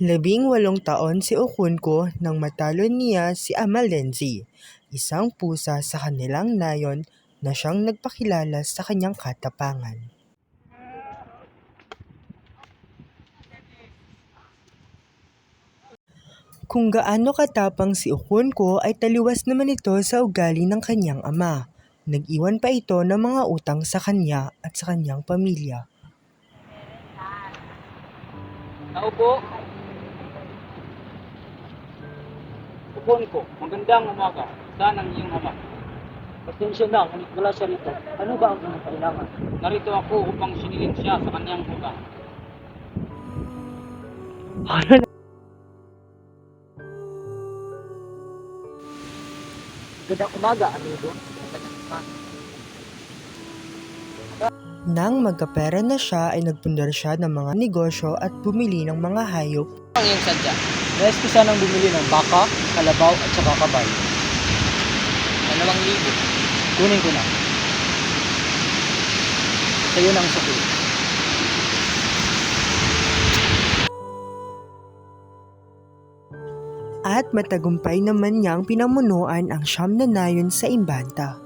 18 taon si Okunko nang matalo niya si Amalenzi, isang pusa sa kanilang nayon na siyang nagpakilala sa kanyang katapangan. Kung gaano katapang si Okunko ay taliwas naman ito sa ugali ng kanyang ama. Nag-iwan pa ito ng mga utang sa kanya at sa kanyang pamilya. Tao po. Upon ko, magandang umaga. Saan ang iyong ama? Pasensya na, ngunit wala siya rito. Ano ba ang iyong kailangan? Narito ako upang sinilin siya sa kanyang utang. Magandang umaga, amigo. Magandang umaga. Nang magkapera na siya ay nagpundar siya ng mga negosyo at bumili ng mga hayop. Ang iyong sadya? Nais ko sanang bumili ng baka, kalabaw at saka kabayo. 2,000. Kunin ko na. Sa'yo ng sukli. At matagumpay naman niyang pinamunuan ang siyam na nayon sa Imbanta.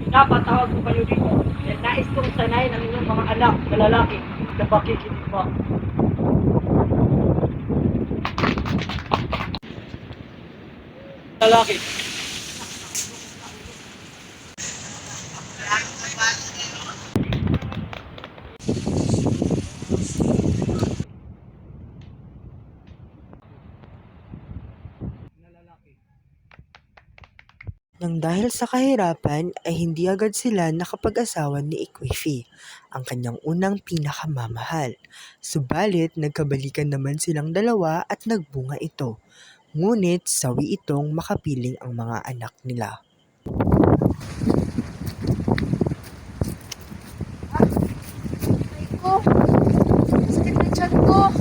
Pinapatawag ko kayo dito dahil nais kong sanayin ang inyong mga anak na lalaki sa pakikinig mo. Lalaki. Nang dahil sa kahirapan ay hindi agad sila nakapag-asawa ni Ikwefi, ang kanyang unang pinakamamahal. Subalit nagkabalikan naman silang dalawa at nagbunga ito. Ngunit sawi itong makapiling ang mga anak nila. Ko, sakit na tiyan ko.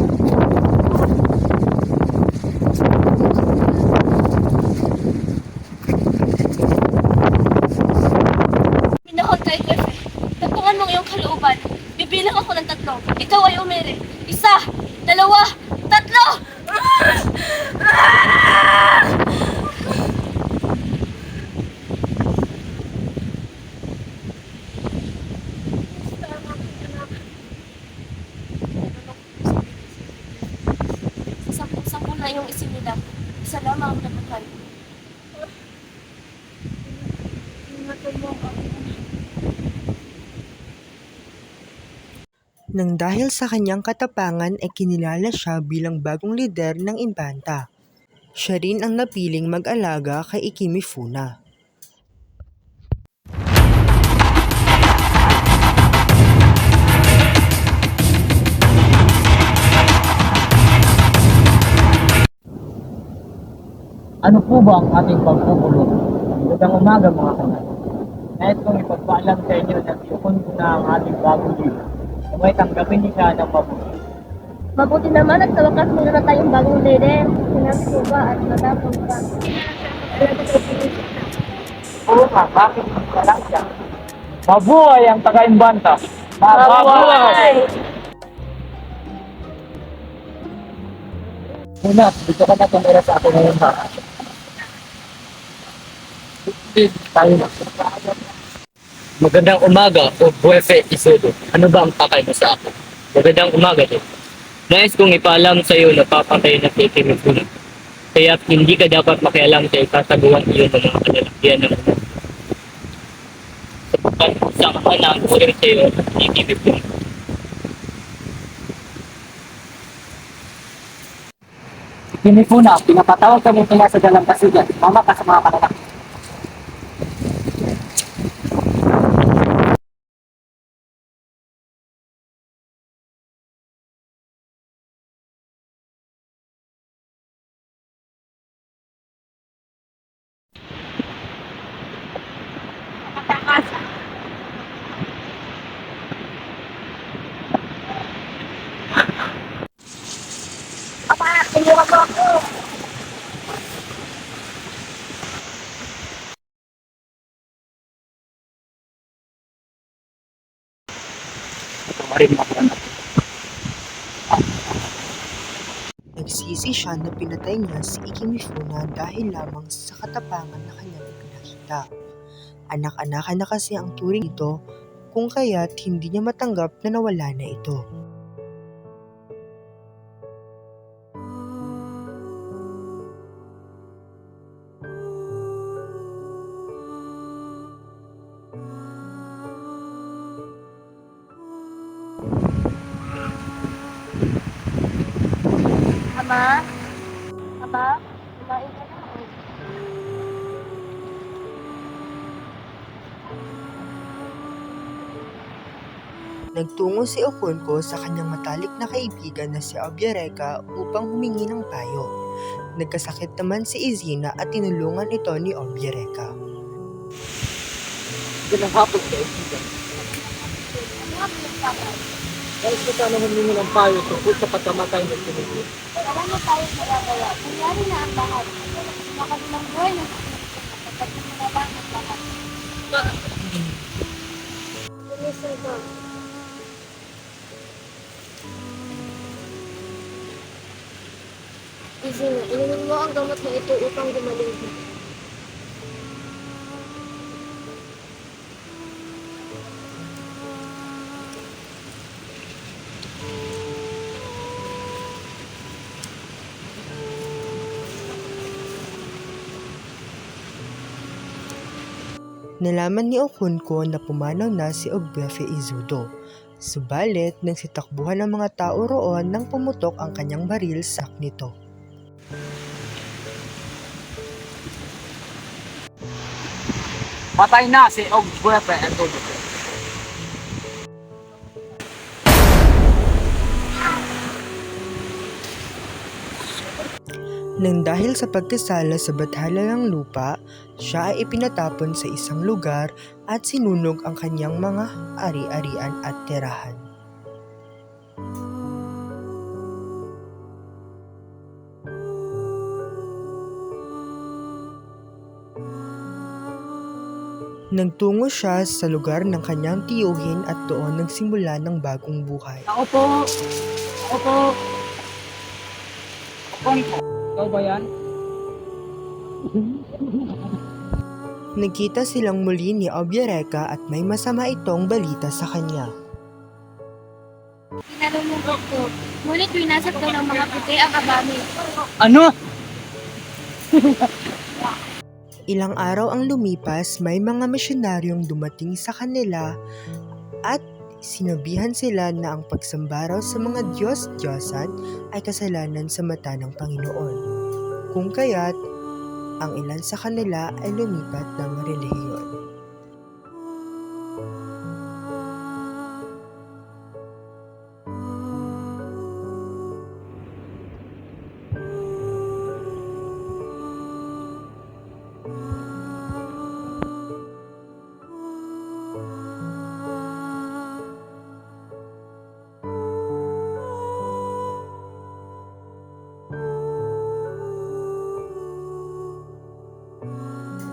Pinahon kay Pepe. Tapangan mo iyong kalooban. Bibilang ako ng 3. Ikaw ay umere. 1, 2, 3! Sampung na iyong isinila. Isa lamang ang nabuhay. Ingatan mo ang aking anak. Nang dahil sa kanyang katapangan ay kinilala siya bilang bagong lider ng Imbanta. Siya rin ang napiling mag-alaga kay Ikimifuna. Ano po ba ang ating pagpupulong? Magandang umaga mga kanay. Nais kong ipagpaalam sa inyo na tiyukon ko na ang ating bagong leader. Kung tanggapin niyo siya ng mabuti. Mabuti naman at sa wakas meron na tayong bagong leader. Sinabi ko ba at matapang ka? Oo nga, bakit ka lang siya? Mabuhay ang taga-Imbanta! Mabuhay! Muna, dito ka na tumira sa akin ngayon ha. Tayo na. Magandang umaga o Buefe Isodo. Ano ba ang pakay mo sa akin? Magandang umaga din. Nais kong ipaalam sa iyo na papatay na titimig ko na. Kaya hindi ka dapat makialam sa ikasagawan iyon ng mga kalalakyan ng mga. Sapagkat sa ama na ang uling sa iyo at titimig ko na. Titimig ko na, pinapatawag kami kaya sa dalampasigan. Mama ka sa mga kalalakyan. Iniwan mo ako! Ito marin mo nagsisisi siya na pinatay niya si Ikimifuna dahil lamang sa katapangan na kanyang ipinakita. Anak-anakan na kasi ang turing ito, kung kaya't hindi niya matanggap na nawala na ito. Ama? Ama? Kumain ka na. Nagtungo si Okunko sa kanyang matalik na kaibigan na si Obiereka upang humingi ng payo. Nagkasakit naman si Izina at tinulungan ito ni Obiereka. Ganang hapon ka, Izina. Ano nga pinagkakal? Dahil ka sana humingi ng payo tungkol sa pagkamatay ng Timothy. Wala na tayo magagawa. Nangyari na ang lahat. Makabilang buhay na kapag naman ang lahat. Listen ko. Izina, inumin mo ang gamot na ito upang gumaling ka. Nalaman ni Okunko na pumanaw na si Ogbuefe Izudo. Subalit, nagsitakbuhan ng mga tao roon nang pumutok ang kanyang baril sa nito. Patay na si Ogbuefe Izudo. Nang dahil sa pagkasala sa bathalang lupa, siya ay ipinatapon sa isang lugar at sinunog ang kanyang mga ari-arian at tirahan. Nagtungo siya sa lugar ng kanyang tiyuhin at doon nagsimula ng bagong buhay. Ako po! Ako po! Okunko, ikaw ba yan? Nagkita silang muli ni Obiereka at may masama itong balita sa kanya. Pinalulungkot ko. Ngunit winasaktan ng mga puti ang abami. Ano? Ilang araw ang lumipas, may mga misyonaryong dumating sa kanila at sinabihan sila na ang pagsamba raw sa mga Diyos-Diyosan ay kasalanan sa mata ng Panginoon. Kung kaya't, ang ilan sa kanila ay lumipat ng relihiyon.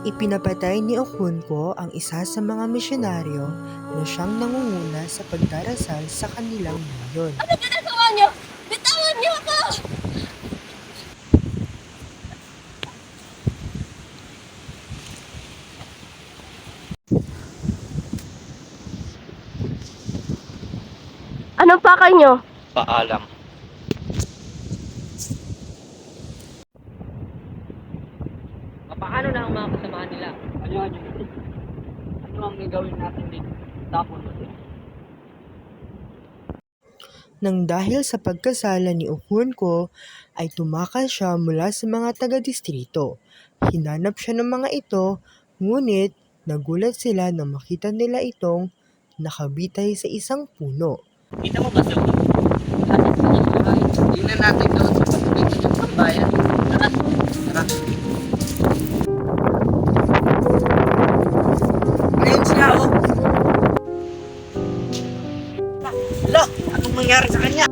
Ipinapatay ni Okunko ang isa sa mga misyonaryo na siyang nangunguna sa pagdarasal sa kanilang nayon. Ano ginagawa niyo? Bitawan niyo ako! Anong pakay niyo? Paalam. Paano na ang mga kasamahan nila? Ano ang gagawin natin dito? Tapon mo sila. Nang dahil sa pagkasala ni Okunko, ay tumakas siya mula sa mga taga-distrito. Hinanap siya ng mga ito, ngunit nagulat sila nang makita nila itong nakabitay sa isang puno. Kita mo ba sa ulo? Tingnan natin doon sa pagpapit ng bayan. Tara! Tara! Ayun siya, oh! Hala! Anong mangyari sa kanya?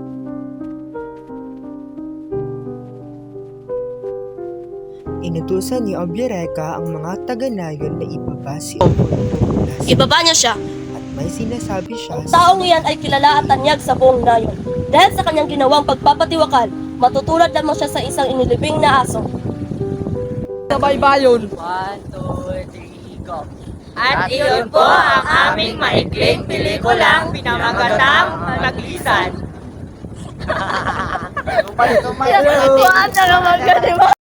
Inutusan ni Obiereka ang mga taga-nayon na ibaba si Okunko mula sa Ibaba niyo siya. at may sinasabi siya Taong iyan ay kilala at tanyag sa buong nayon. Dahil sa kanyang ginawang pagpapatiwakal, Matutulad lang mo siya sa isang inilibing na aso. Sabay bayon. 1, 2, 3, go. At iyon po ang aming maikling pelikulang pinamagatang Taglisan. Tumaan na naman ka, di ba?